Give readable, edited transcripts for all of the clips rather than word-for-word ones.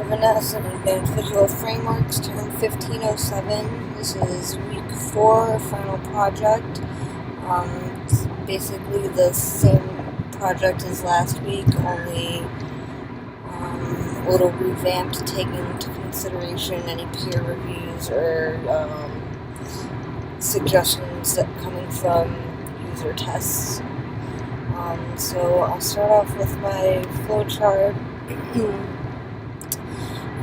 Vanessa and Advanced Visual Frameworks, term 1507. This is week 4, final project. It's basically the same project as last week, only a little revamped, taking into consideration any peer reviews or suggestions that coming from user tests. So I'll start off with my flowchart.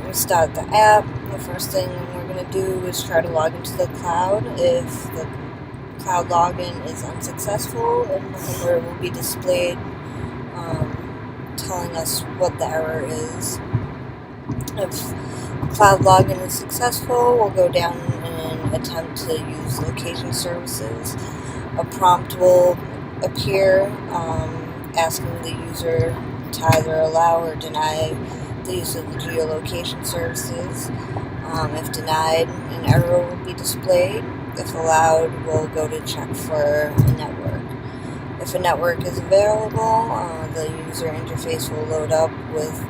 We start the app. The first thing we're going to do is try to log into the cloud. If the cloud login is unsuccessful, an alert will be displayed telling us what the error is. If cloud login is successful, we'll go down and attempt to use location services. A prompt will appear asking the user to either allow or deny the use of the geolocation services. If denied, an error will be displayed. If allowed, we'll go to check for a network. If a network is available, the user interface will load up with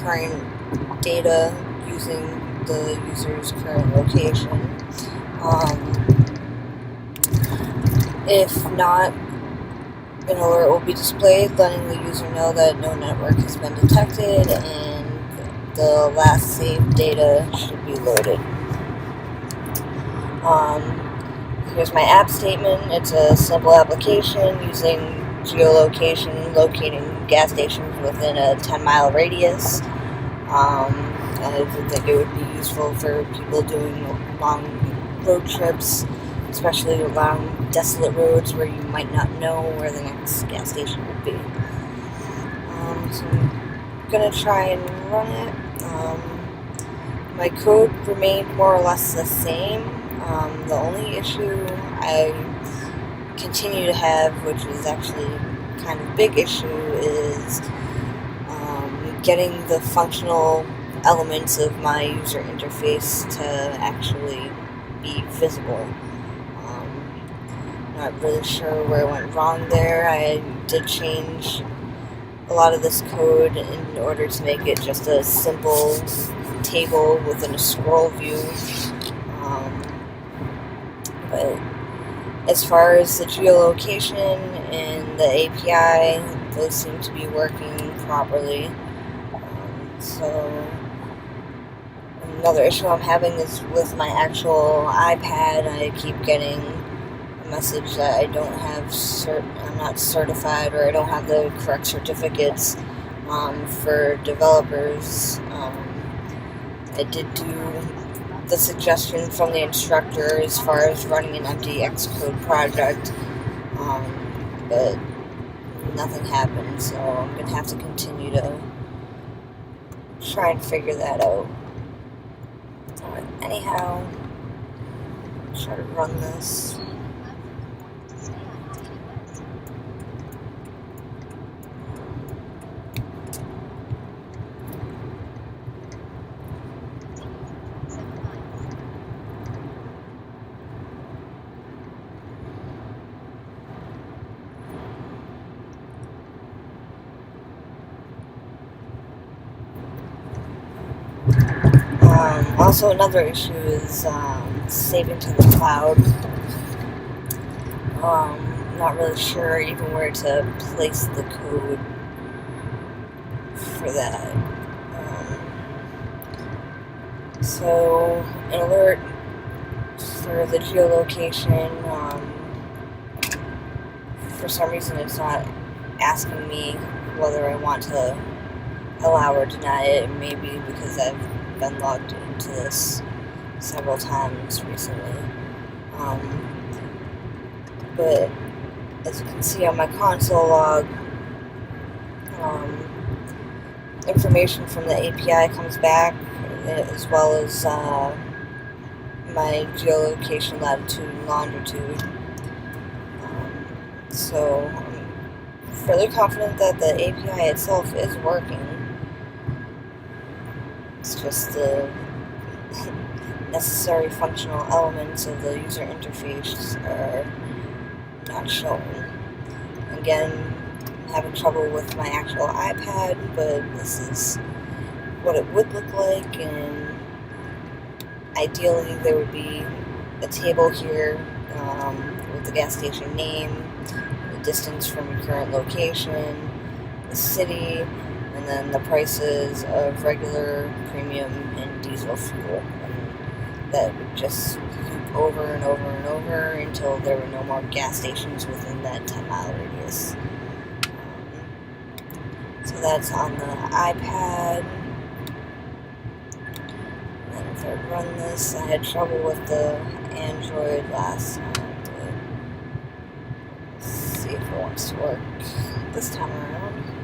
current data using the user's current location. If not, an alert will be displayed letting the user know that no network has been detected and the last saved data should be loaded. Here's my app statement. It's a simple application using geolocation, locating gas stations within a 10-mile radius. I think it would be useful for people doing long road trips, especially along desolate roads where you might not know where the next gas station would be. So I'm going to try and run it. My code remained more or less the same. The only issue I continue to have, which is actually kind of a big issue, is getting the functional elements of my user interface to actually be visible. Not really sure where I went wrong there. I did change a lot of this code in order to make it just a simple table within a scroll view. But as far as the geolocation and the API, those seem to be working properly. So another issue I'm having is with my actual iPad. I keep getting a message that I don't have I'm not certified, or I don't have the correct certificates for developers. I did do the suggestion from the instructor as far as running an empty Xcode project, but nothing happened, so I'm going to have to continue to try and figure that out. Anyhow, try to run this. Also, another issue is saving to the cloud. Not really sure even where to place the code for that. So, an alert for the geolocation, for some reason it's not asking me whether I want to allow or deny it. Maybe because I've been logged into this several times recently. But as you can see on my console log, information from the API comes back, as well as my geolocation latitude and longitude. So I'm fairly confident that the API itself is working. It's just the necessary functional elements of the user interface are not showing. Again, I'm having trouble with my actual iPad, but this is what it would look like, and ideally there would be a table here with the gas station name, the distance from your current location, the city, and then the prices of regular, premium, and diesel fuel. And that would just loop over and over and over until there were no more gas stations within that 10-mile radius. So that's on the iPad. And then if I run this, I had trouble with the Android last time. Let's see if it wants to work this time around.